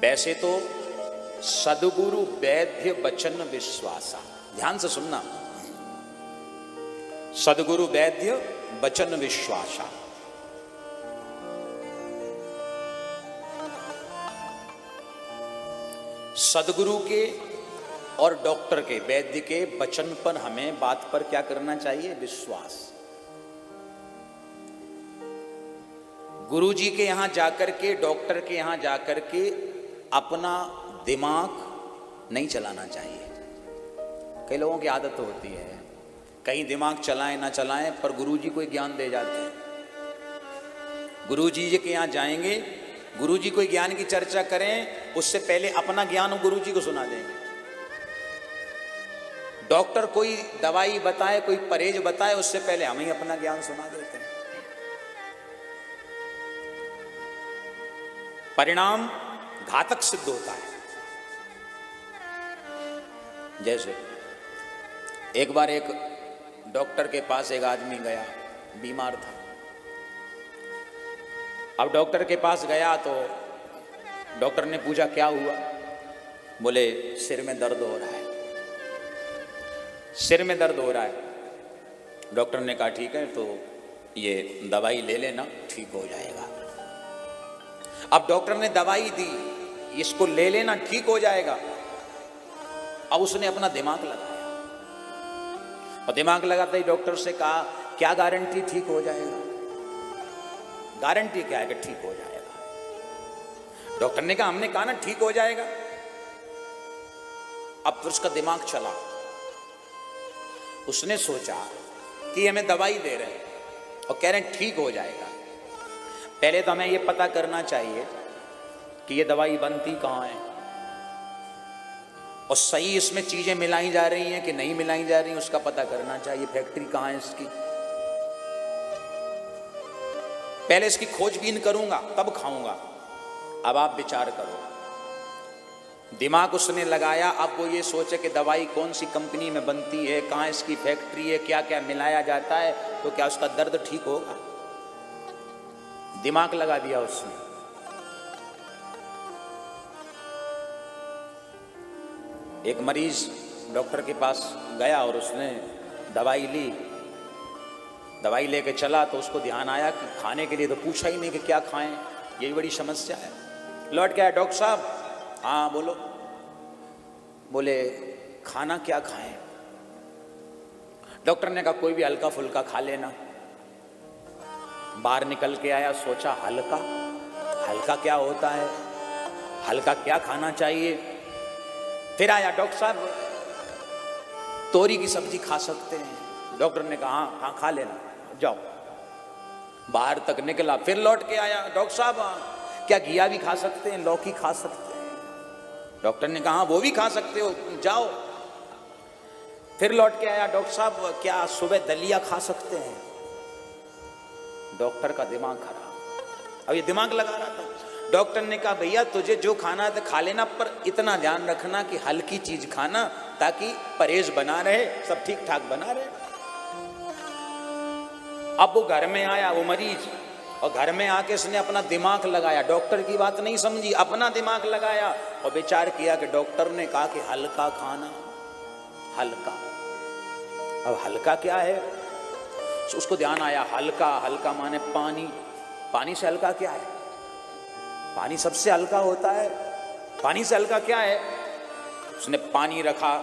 वैसे तो सदगुरु वैद्य वचन विश्वासा, ध्यान से सुनना, सदगुरु वैद्य वचन विश्वासा। सदगुरु के और डॉक्टर के, वैद्य के वचन पर हमें बात पर क्या करना चाहिए? विश्वास। गुरु जी के यहां जाकर के, डॉक्टर के यहां जाकर के अपना दिमाग नहीं चलाना चाहिए। कई लोगों की आदत होती है, कहीं दिमाग चलाएं ना चलाएं पर गुरु जी कोई ज्ञान दे जाते हैं। गुरु जी के यहाँ जाएंगे, गुरु जी कोई ज्ञान की चर्चा करें, उससे पहले अपना ज्ञान गुरु जी को सुना देंगे। डॉक्टर कोई दवाई बताए, कोई परहेज बताए, उससे पहले हम ही अपना ज्ञान सुना देते हैं। परिणाम घातक सिद्ध होता है। जैसे एक बार एक डॉक्टर के पास एक आदमी गया, बीमार था। अब डॉक्टर के पास गया तो डॉक्टर ने पूछा क्या हुआ? बोले सिर में दर्द हो रहा है, सिर में दर्द हो रहा है। डॉक्टर ने कहा ठीक है, तो ये दवाई ले लेना, ठीक हो जाएगा। अब डॉक्टर ने दवाई दी, इसको ले लेना, ठीक हो जाएगा। अब उसने अपना दिमाग लगाया और दिमाग लगाते ही डॉक्टर से कहा क्या गारंटी ठीक हो जाएगा? गारंटी क्या है कि ठीक हो जाएगा? डॉक्टर ने कहा हमने कहा ना ठीक हो जाएगा। अब फिर उसका दिमाग चला, उसने सोचा कि हमें दवाई दे रहे हैं और कह रहे हैं ठीक हो जाएगा, पहले तो हमें यह पता करना चाहिए कि ये दवाई बनती कहाँ है और सही इसमें चीजें मिलाई जा रही हैं कि नहीं मिलाई जा रही हैं, उसका पता करना चाहिए। फैक्ट्री कहाँ है इसकी, पहले इसकी खोजबीन करूंगा तब खाऊंगा। अब आप विचार करो, दिमाग उसने लगाया। अब वो ये सोचे कि दवाई कौन सी कंपनी में बनती है, कहाँ इसकी फैक्ट्री है, क्या क्या मिलाया जाता है, तो क्या उसका दर्द ठीक होगा? दिमाग लगा दिया उसने। एक मरीज डॉक्टर के पास गया और उसने दवाई ली, दवाई लेके चला तो उसको ध्यान आया कि खाने के लिए तो पूछा ही नहीं कि क्या खाएं, यही बड़ी समस्या है। लौट गया, डॉक्टर साहब हाँ बोलो। बोले खाना क्या खाएं? डॉक्टर ने कहा कोई भी हल्का फुल्का खा लेना। बाहर निकल के आया, सोचा हल्का, हल्का क्या होता है, हल्का क्या खाना चाहिए? फिर आया, डॉक्टर साहब तोरी की सब्जी खा सकते हैं? डॉक्टर ने कहा हाँ हाँ खा लेना, जाओ। बाहर तक निकला, फिर लौट के आया, डॉक्टर साहब क्या घिया भी खा सकते हैं, लौकी खा सकते हैं? डॉक्टर ने कहा वो भी खा सकते हो, जाओ। फिर लौट के आया, डॉक्टर साहब क्या सुबह दलिया खा सकते हैं? डॉक्टर का दिमाग खराब, अब ये दिमाग लगा रहा था। डॉक्टर ने कहा भैया तुझे जो खाना है तो खा लेना, पर इतना ध्यान रखना कि हल्की चीज खाना, ताकि परहेज बना रहे, सब ठीक ठाक बना रहे। अब वो घर में आया, वो मरीज, और घर में आके उसने अपना दिमाग लगाया, डॉक्टर की बात नहीं समझी, अपना दिमाग लगाया और विचार किया कि डॉक्टर ने कहा कि हल्का खाना, हल्का। अब हल्का क्या है? उसको ध्यान आया, हल्का, हल्का माने पानी, पानी से हल्का क्या है? पानी सबसे हल्का होता है। पानी से हल्का क्या है? उसने पानी रखा,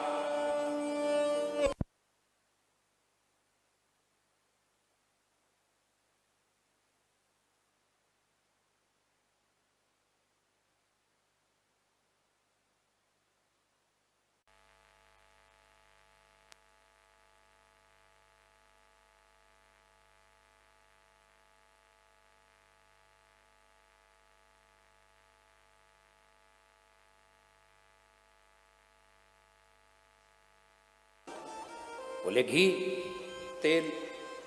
बोले घी, तेल,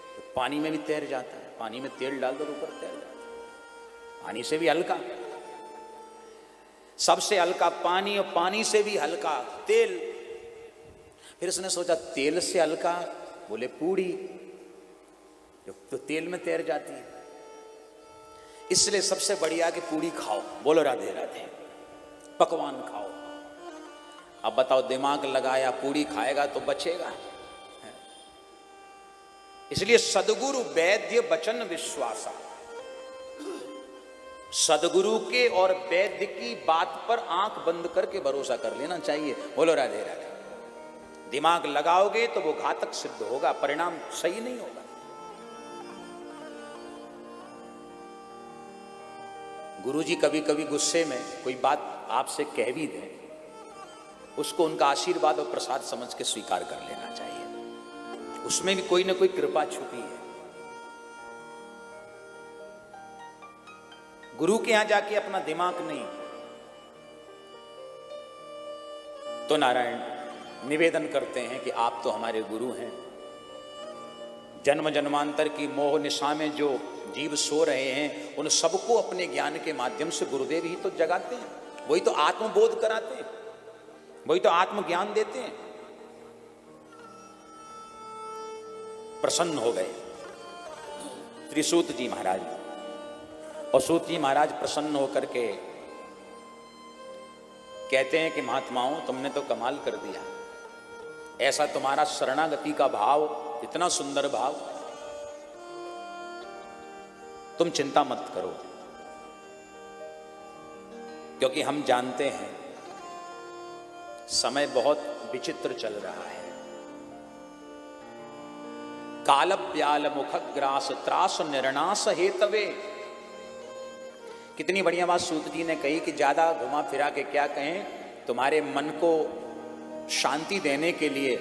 तो पानी में भी तैर जाता है। पानी में तेल डाल दो तो ऊपर तैर जाता है। पानी से भी हल्का, सबसे हल्का पानी और पानी से भी हल्का तेल। फिर उसने सोचा तेल से हल्का, बोले पूड़ी, जो तो तेल में तैर जाती है। इसलिए सबसे बढ़िया कि पूड़ी खाओ। बोलो राधे राधे। पकवान खाओ। अब बताओ, दिमाग लगाया पूड़ी खाएगा तो बचेगा? इसलिए सदगुरु वैद्य वचन विश्वासा, सदगुरु के और वैद्य की बात पर आंख बंद करके भरोसा कर लेना चाहिए। बोलो राधे राधे। दिमाग लगाओगे तो वो घातक सिद्ध होगा, परिणाम सही नहीं होगा। गुरुजी कभी कभी गुस्से में कोई बात आपसे कह भी दें, उसको उनका आशीर्वाद और प्रसाद समझ के स्वीकार कर लेना चाहिए। उसमें भी कोई ना कोई कृपा छुपी है। गुरु के यहां जाके अपना दिमाग नहीं। तो नारायण निवेदन करते हैं कि आप तो हमारे गुरु हैं। जन्म जन्मांतर की मोह निशा में जो जीव सो रहे हैं, उन सबको अपने ज्ञान के माध्यम से गुरुदेव ही तो जगाते हैं। वही तो आत्मबोध कराते हैं, वही तो आत्मज्ञान देते हैं। प्रसन्न हो गए त्रिसूत जी महाराज, और सूत जी महाराज प्रसन्न होकर के कहते हैं कि महात्माओं, तुमने तो कमाल कर दिया। ऐसा तुम्हारा शरणागति का भाव, इतना सुंदर भाव, तुम चिंता मत करो, क्योंकि हम जानते हैं समय बहुत विचित्र चल रहा है। काल ब्याल मुख ग्रास त्रास निर्णास हेतवे। कितनी बढ़िया बात सूत जी ने कही कि ज्यादा घुमा फिरा के क्या कहें, तुम्हारे मन को शांति देने के लिए,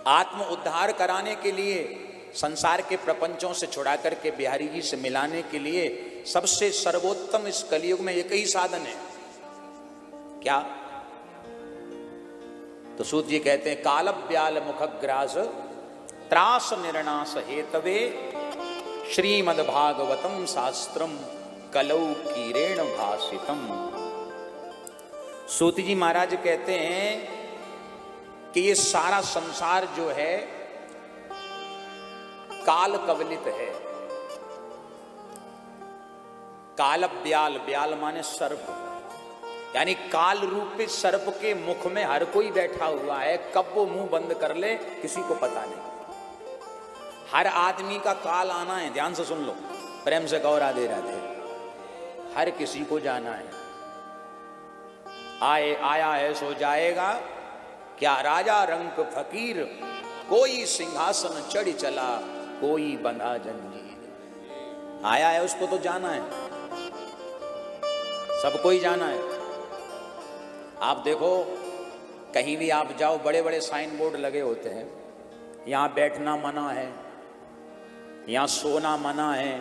आत्म उद्धार कराने के लिए, संसार के प्रपंचों से छुड़ा करके बिहारी जी से मिलाने के लिए सबसे सर्वोत्तम इस कलयुग में एक ही साधन है। क्या? तो सूत जी कहते हैं काल ब्याल मुखग्रास त्रास निर्णास हेतवे श्रीमद् भागवतम शास्त्रम कलौ कीरेण भासितम। सूत जी महाराज कहते हैं कि ये सारा संसार जो है काल कवलित है। काल ब्याल, ब्याल माने सर्प, यानी काल रूपी सर्प के मुख में हर कोई बैठा हुआ है। कब वो मुंह बंद कर ले किसी को पता नहीं। हर आदमी का काल आना है, ध्यान से सुन लो, प्रेम से गौर राधे राधे। हर किसी को जाना है। आया है सो जाएगा, क्या राजा रंक फकीर, कोई सिंहासन चढ़ चला, कोई बंधा जंजीर। आया है उसको तो जाना है, सबको ही जाना है। आप देखो, कहीं भी आप जाओ, बड़े बड़े साइन बोर्ड लगे होते हैं, यहां बैठना मना है, यहां सोना मना है,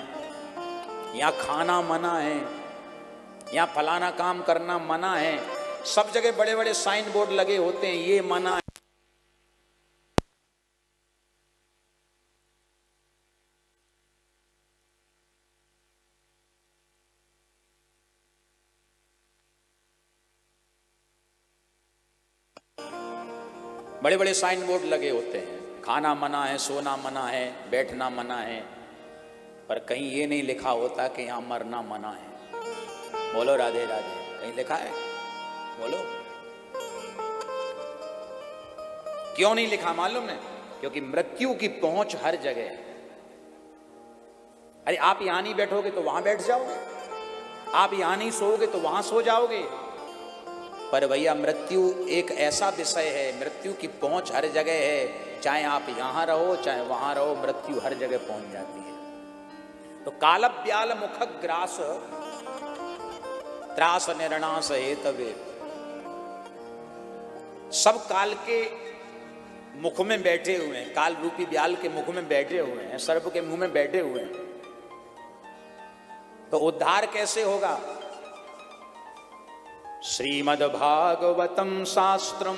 यहां खाना मना है, यहां फलाना काम करना मना है। सब जगह बड़े बड़े साइन बोर्ड लगे होते हैं, ये मना है। बड़े बड़े साइन बोर्ड लगे होते हैं, खाना मना है, सोना मना है, बैठना मना है, पर कहीं ये नहीं लिखा होता कि यहां मरना मना है। बोलो राधे राधे, कहीं लिखा है? बोलो, क्यों नहीं लिखा मालूम है? क्योंकि मृत्यु की पहुंच हर जगह है। अरे आप यहां नहीं बैठोगे तो वहां बैठ जाओगे, आप यहां नहीं सोओगे तो वहां सो जाओगे। पर भैया मृत्यु एक ऐसा विषय है, मृत्यु की पहुंच हर जगह है। चाहे आप यहां रहो चाहे वहां रहो, मृत्यु हर जगह पहुंच जाती है। तो काल ब्याल मुख ग्रास त्रास निर्णास हेतवे। सब काल के मुख में बैठे हुए हैं, काल रूपी ब्याल के मुख में बैठे हुए हैं, सर्प के मुंह में बैठे हुए हैं। तो उद्धार कैसे होगा? श्रीमद् भागवतम शास्त्रम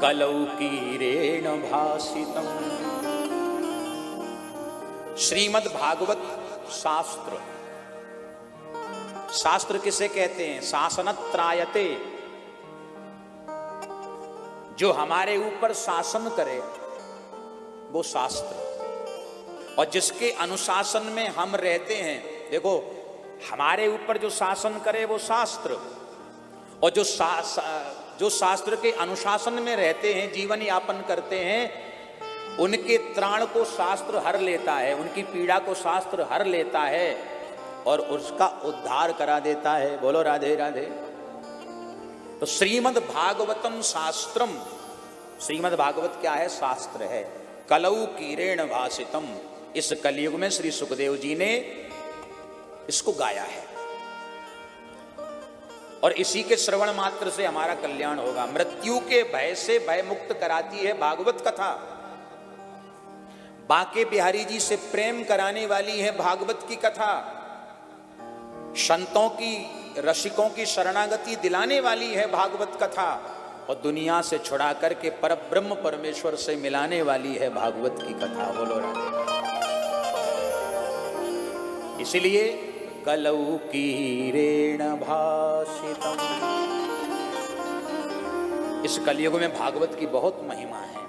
कलौ कीरेण भासितम। श्रीमद् भागवत शास्त्र, शास्त्र किसे कहते हैं? शासनत्रायते, जो हमारे ऊपर शासन करे वो शास्त्र, और जिसके अनुशासन में हम रहते हैं। देखो, हमारे ऊपर जो शासन करे वो शास्त्र, और जो शास्त्र के अनुशासन में रहते हैं, जीवन यापन करते हैं, उनके त्राण को शास्त्र हर लेता है, उनकी पीड़ा को शास्त्र हर लेता है और उसका उद्धार करा देता है। बोलो राधे राधे। तो श्रीमद् भागवतम शास्त्रम, श्रीमद् भागवत क्या है? शास्त्र है। कलौ कीरेण भासितम, इस कलयुग में श्री सुखदेव जी ने इसको गाया है और इसी के श्रवण मात्र से हमारा कल्याण होगा। मृत्यु के भय से भय मुक्त कराती है भागवत कथा। बांके बिहारी जी से प्रेम कराने वाली है भागवत की कथा। संतों की, रसिकों की शरणागति दिलाने वाली है भागवत कथा, और दुनिया से छुड़ा करके परब्रह्म परमेश्वर से मिलाने वाली है भागवत की कथा। बोलो राधे। इसलिए कलौ कीरेण भासितम, इस कलयुग में भागवत की बहुत महिमा है।